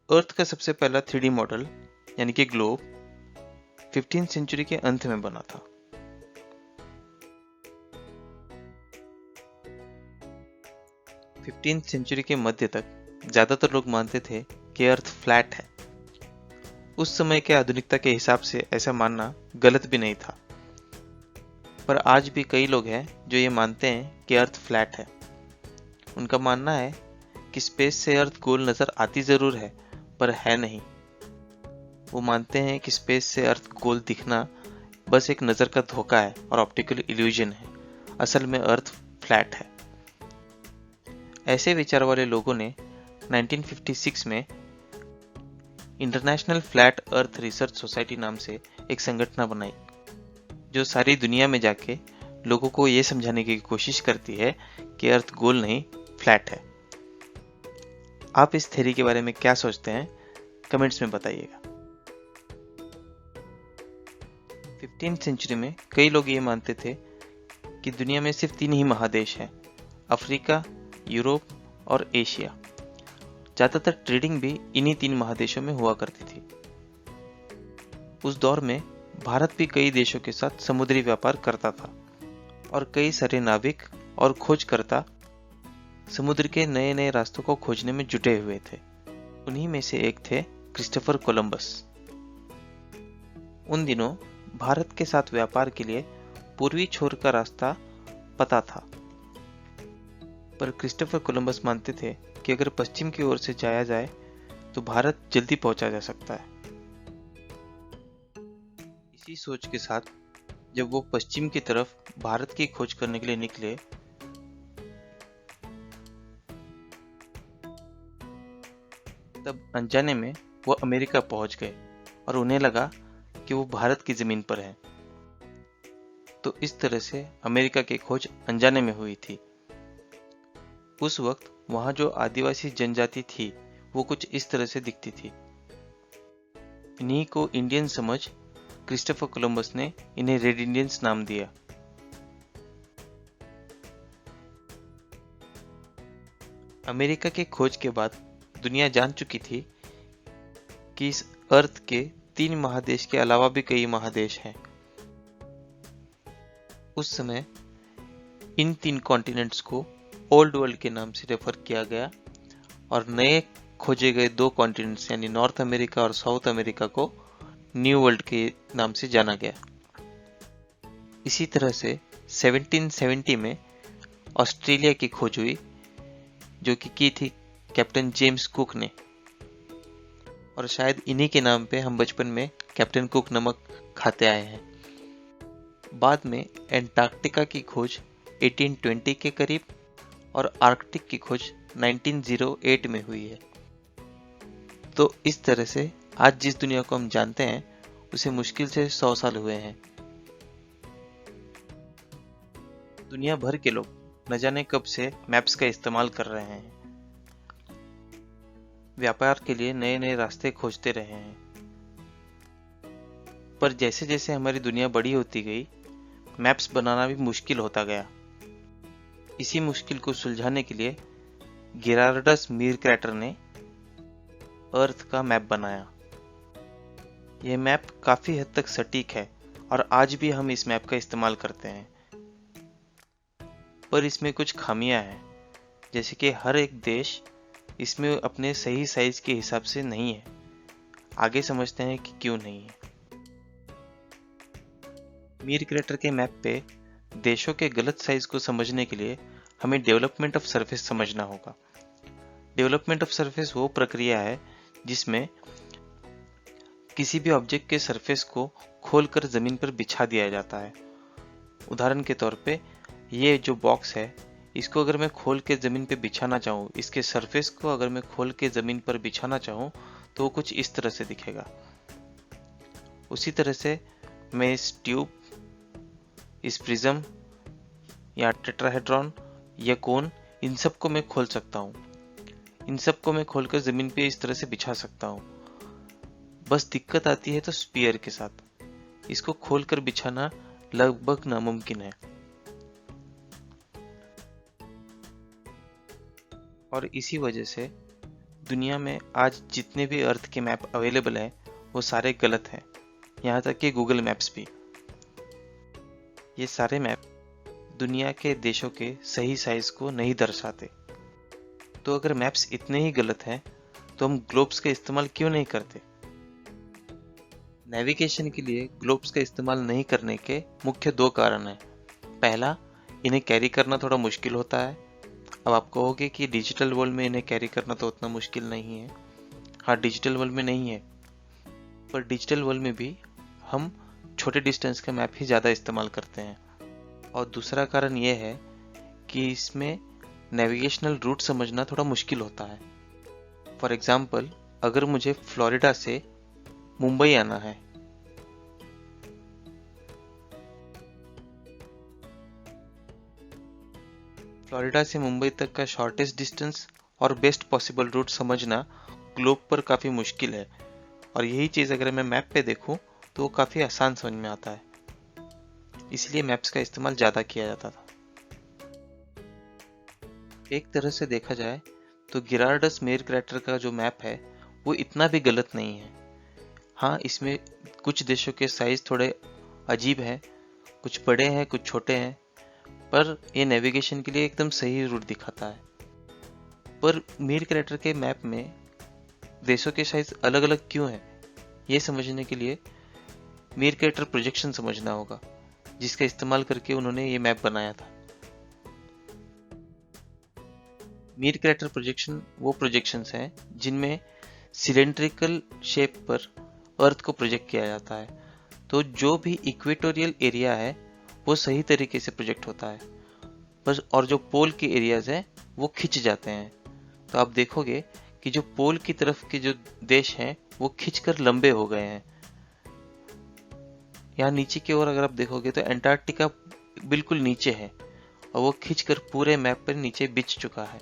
अर्थ का सबसे पहला 3D मॉडल यानी कि ग्लोब 15th सेंचुरी के अंत में बना था। फिफ्टींथ सेंचुरी के मध्य तक ज्यादातर लोग मानते थे कि अर्थ फ्लैट है। उस समय के आधुनिकता के हिसाब से ऐसा मानना गलत भी नहीं था, पर आज भी कई लोग हैं जो ये मानते हैं कि अर्थ फ्लैट है। उनका मानना है कि स्पेस से अर्थ गोल नजर आती जरूर है, पर है नहीं। वो मानते हैं कि स्पेस से अर्थ गोल दिखना बस एक नजर का धोखा है और ऑप्टिकल इल्यूजन है। असल में अर्थ फ्लैट है। ऐसे विचार वाले लोगों ने 1956 में international flat earth research society नाम से एक संगठन बनाई, जो सारी दुनिया में जाके लोगों को ये समझाने की कोशिश करती है कि अर्थ गोल नहीं, फ्लैट है। आप इस थ्योरी के बारे में क्या सोचते हैं, कमेंट्स में बताइएगा। 15th सेंचुरी में कई लोग ये मानते थे कि दुनिया में सिर्फ 3 ही महादेश हैं, अफ्रीका, यूरोप और एशिया। ज्यादातर ट्रेडिंग भी इन्हीं 3 महादेशों में हुआ करती थी। उस दौर में भारत भी कई देशों के साथ समुद्री व्यापार करता था और कई सारे नाविक और खोजकर्ता समुद्र के नए नए रास्तों को खोजने में जुटे हुए थे। उन्हीं में से एक थे क्रिस्टोफर कोलंबस। उन दिनों भारत के साथ व्यापार के लिए पूर्वी छोर का रास्ता पता था, पर क्रिस्टोफर कोलंबस मानते थे कि अगर पश्चिम की ओर से जाया जाए तो भारत जल्दी पहुंचा जा सकता है। इसी सोच के साथ जब वो पश्चिम की तरफ भारत की खोज करने के लिए निकले, तब अनजाने में वो अमेरिका पहुंच गए और उन्हें लगा कि वो भारत की जमीन पर है। तो इस तरह से अमेरिका की खोज अनजाने में हुई थी। उस वक्त वहां जो आदिवासी जनजाति थी वो कुछ इस तरह से दिखती थी। इन्हीं को इंडियन समझ क्रिस्टोफर कोलंबस ने इन्हें रेड इंडियंस नाम दिया। अमेरिका की खोज के बाद दुनिया जान चुकी थी कि इस अर्थ के 3 महादेश के अलावा भी कई महादेश हैं। उस समय इन 3 कॉन्टिनेंट्स को ओल्ड वर्ल्ड के नाम से रेफर किया गया और नए खोजे गए 2 कॉन्टिनेंट्स यानी नॉर्थ अमेरिका और साउथ अमेरिका को न्यू वर्ल्ड के नाम से जाना गया। इसी तरह से 1770 में ऑस्ट्रेलिया की खोज हुई, जो कि की थी कैप्टन जेम्स कुक ने, और शायद इन्हीं के नाम पे हम बचपन में कैप्टन कुक नमक खाते आए हैं। बाद में एंटार्क्टिका की खोज 1820 के करीब और आर्कटिक की खोज 1908 में हुई है। तो इस तरह से आज जिस दुनिया को हम जानते हैं उसे मुश्किल से 100 साल हुए हैं। दुनिया भर के लोग न जाने कब से मैप्स का इस्तेमाल कर रहे हैं, व्यापार के लिए नए नए रास्ते खोजते रहे हैं। पर जैसे जैसे हमारी दुनिया बड़ी होती गई, मैप्स बनाना भी मुश्किल होता गया। इसी मुश्किल को सुलझाने के लिए गेरार्डस मीरक्रैटर ने अर्थ का मैप बनाया। यह मैप काफी हद तक सटीक है और आज भी हम इस मैप का इस्तेमाल करते हैं, पर इसमें कुछ खामियां हैं, जैसे कि हर एक देश इसमें अपने सही साइज के हिसाब से नहीं है। आगे समझते हैं कि क्यों नहीं है। मीरक्रैटर के मैप पे देशों के गलत साइज को समझने के लिए हमें डेवलपमेंट ऑफ सरफेस समझना होगा। डेवलपमेंट ऑफ सरफेस वो प्रक्रिया है जिसमें किसी भी ऑब्जेक्ट के सरफेस को खोलकर जमीन पर बिछा दिया जाता है। उदाहरण के तौर पे ये जो बॉक्स है, इसको अगर मैं खोल के जमीन पे बिछाना चाहूँ, इसके सरफेस को अगर मैं खोल के जमीन पर बिछाना चाहूँ तो वो कुछ इस तरह से दिखेगा। उसी तरह से मैं इस ट्यूब, इस प्रिज्म या टेट्राहेड्रॉन या कोन, इन सब को मैं खोल सकता हूँ। इन सब को मैं खोलकर जमीन पे इस तरह से बिछा सकता हूँ। बस दिक्कत आती है तो स्पीयर के साथ, इसको खोलकर बिछाना लगभग नामुमकिन है। और इसी वजह से दुनिया में आज जितने भी अर्थ के मैप अवेलेबल हैं वो सारे गलत हैं, यहाँ तक कि गूगल मैप्स भी। ये सारे मैप दुनिया के देशों के सही साइज को नहीं दर्शाते। तो अगर मैप्स इतने ही गलत हैं तो हम ग्लोब्स का इस्तेमाल क्यों नहीं करते? नेविगेशन के लिए ग्लोब्स का इस्तेमाल नहीं करने के मुख्य 2 कारण हैं। पहला, इन्हें कैरी करना थोड़ा मुश्किल होता है। अब आप कहोगे कि डिजिटल वर्ल्ड में इन्हें कैरी करना तो उतना मुश्किल नहीं है। हाँ, डिजिटल वर्ल्ड में नहीं है, पर डिजिटल वर्ल्ड में भी हम छोटे डिस्टेंस का मैप ही ज़्यादा इस्तेमाल करते हैं। और दूसरा कारण यह है कि इसमें नेविगेशनल रूट समझना थोड़ा मुश्किल होता है। फॉर एग्जाम्पल, अगर मुझे फ्लोरिडा से मुंबई आना है, फ्लोरिडा से मुंबई तक का शॉर्टेस्ट डिस्टेंस और बेस्ट पॉसिबल रूट समझना ग्लोब पर काफ़ी मुश्किल है। और यही चीज़ अगर मैं मैप पे देखूं तो वो काफ़ी आसान समझ में आता है, इसलिए मैप्स का इस्तेमाल ज़्यादा किया जाता था। एक तरह से देखा जाए तो गिरार्डस मेयर क्रैटर का जो मैप है वो इतना भी गलत नहीं है। हाँ, इसमें कुछ देशों के साइज थोड़े अजीब हैं, कुछ बड़े हैं, कुछ छोटे हैं, पर ये नेविगेशन के लिए एकदम सही रूट दिखाता है। पर मेयर क्रैटर के मैप में देशों के साइज अलग अलग क्यों हैं, ये समझने के लिए मेयर क्रैटर प्रोजेक्शन समझना होगा, जिसका इस्तेमाल करके उन्होंने ये मैप बनाया था। मेयर क्रैटर प्रोजेक्शन वो प्रोजेक्शंस हैं जिनमें सिलेंड्रिकल शेप पर अर्थ को प्रोजेक्ट किया जाता है। तो जो भी इक्वेटोरियल एरिया है वो सही तरीके से प्रोजेक्ट होता है, बस, और जो पोल के एरियाज हैं वो खिंच जाते हैं। तो आप देखोगे कि जो पोल की तरफ के जो देश हैं वो खिंचकर लंबे हो गए हैं। यहाँ नीचे की ओर अगर आप देखोगे तो एंटार्क्टिका बिल्कुल नीचे है और वो खिंचकर पूरे मैप पर नीचे बिछ चुका है।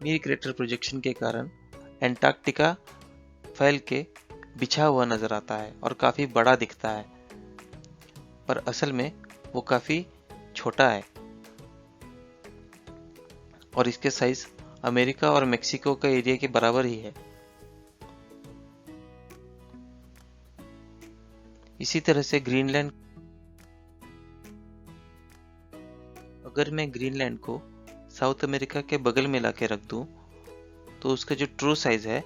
मेयर क्रैटर प्रोजेक्शन के कारण एंटार्क्टिका फैल के बिछा हुआ नजर आता है और काफी बड़ा दिखता है, पर असल में वो काफी छोटा है और इसके साइज अमेरिका और मेक्सिको का एरिया के बराबर ही है। इसी तरह से ग्रीनलैंड, अगर मैं ग्रीनलैंड को साउथ अमेरिका के बगल में लाके रख दूं तो उसका जो ट्रू साइज है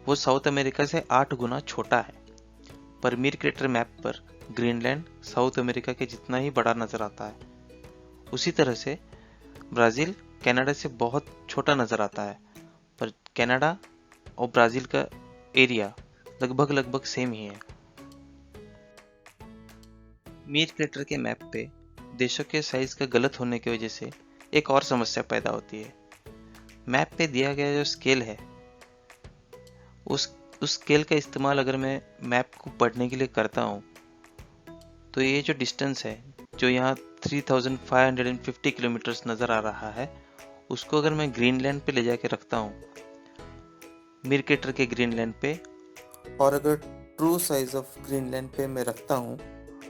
वो साउथ अमेरिका से 8 गुना छोटा है। पर मेयर क्रैटर मैप पर ग्रीनलैंड साउथ अमेरिका के जितना ही बड़ा नजर आता है। उसी तरह से ब्राजील कनाडा से बहुत छोटा नजर आता है, पर कनाडा और ब्राजील का एरिया लगभग सेम ही है। मेयर क्रैटर के मैप पे देशों के साइज का गलत होने की वजह से एक और समस्या पैदा होती है। मैप पे दिया गया जो स्केल है उस स्केल का इस्तेमाल अगर मैं मैप को पढ़ने के लिए करता हूँ तो ये जो डिस्टेंस है जो यहाँ 3550 किलोमीटर्स नज़र आ रहा है, उसको अगर मैं ग्रीनलैंड पे ले जाके रखता हूँ, मेयर क्रैटर के ग्रीनलैंड पे, और अगर ट्रू साइज ऑफ ग्रीनलैंड पे मैं रखता हूँ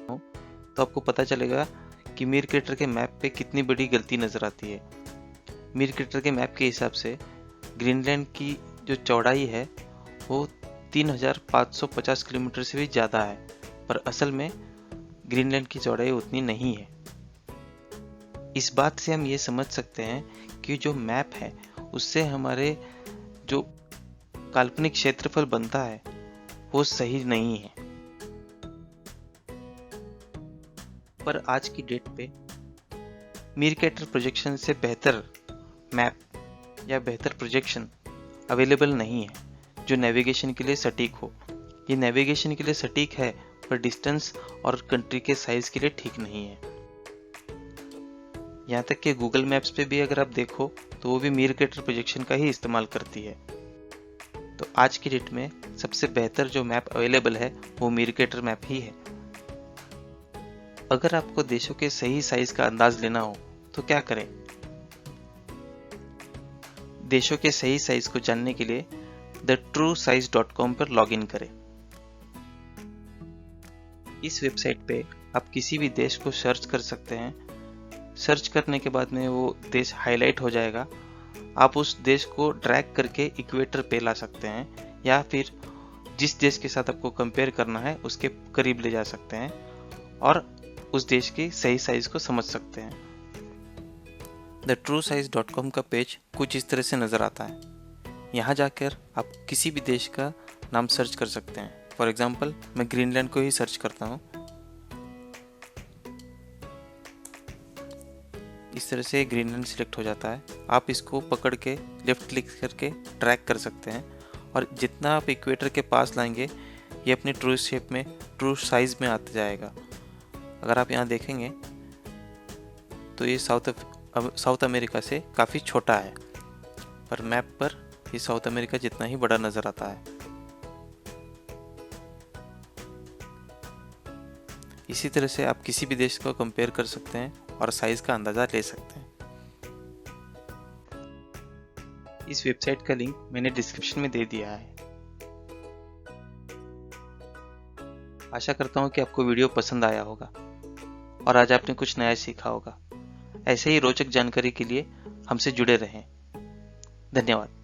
तो आपको पता चलेगा कि मेयर क्रैटर के मैप पे कितनी बड़ी गलती नज़र आती है। मेयर क्रैटर के मैप के हिसाब से ग्रीनलैंड की जो चौड़ाई है वो 3550 किलोमीटर से भी ज़्यादा है, पर असल में ग्रीनलैंड की चौड़ाई उतनी नहीं है। इस बात से हम ये समझ सकते हैं कि जो मैप है उससे हमारे जो काल्पनिक क्षेत्रफल बनता है वो सही नहीं है। पर आज की डेट पे मेयर क्रैटर प्रोजेक्शन से बेहतर मैप या बेहतर प्रोजेक्शन अवेलेबल नहीं है जो नेविगेशन के लिए सटीक हो। ये नेविगेशन के लिए सटीक है पर डिस्टेंस और कंट्री के साइज के लिए ठीक नहीं है। यहाँ तक कि गूगल मैप्स पे भी अगर आप देखो तो वो भी मेयर क्रैटर प्रोजेक्शन का ही इस्तेमाल करती है। तो आज की डेट में सबसे बेहतर जो मैप अवेलेबल है वो मेयर क्रैटर मैप ही है। अगर आपको देशों के सही साइज का अंदाज लेना हो तो क्या करें? देशों के सही साइज को जानने के लिए thetruesize.com पर लॉगिन करें। इस वेबसाइट पे आप किसी भी देश को सर्च कर सकते हैं सर्च करने के बाद में वो देश हाईलाइट हो जाएगा। आप उस देश को ड्रैग करके इक्वेटर पे ला सकते हैं या फिर जिस देश के साथ आपको कंपेयर करना है उसके करीब ले जा सकते हैं और उस देश की सही साइज को समझ सकते हैं। thetruesize.com का पेज कुछ इस तरह से नज़र आता है। यहाँ जाकर आप किसी भी देश का नाम सर्च कर सकते हैं। फॉर एग्जाम्पल मैं ग्रीनलैंड को ही सर्च करता हूँ। इस तरह से ग्रीनलैंड सिलेक्ट हो जाता है। आप इसको पकड़ के लेफ्ट क्लिक करके ड्रैग कर सकते हैं और जितना आप इक्वेटर के पास लाएंगे ये अपने ट्रू शेप में, ट्रू साइज में आता जाएगा। अगर आप यहाँ देखेंगे तो ये साउथ अमेरिका से काफ़ी छोटा है, पर मैप पर ये साउथ अमेरिका जितना ही बड़ा नज़र आता है। इसी तरह से आप किसी भी देश को कंपेयर कर सकते हैं और साइज का अंदाज़ा ले सकते हैं। इस वेबसाइट का लिंक मैंने डिस्क्रिप्शन में दे दिया है। आशा करता हूँ कि आपको वीडियो पसंद आया होगा और आज आपने कुछ नया सीखा होगा। ऐसे ही रोचक जानकारी के लिए हमसे जुड़े रहें। धन्यवाद।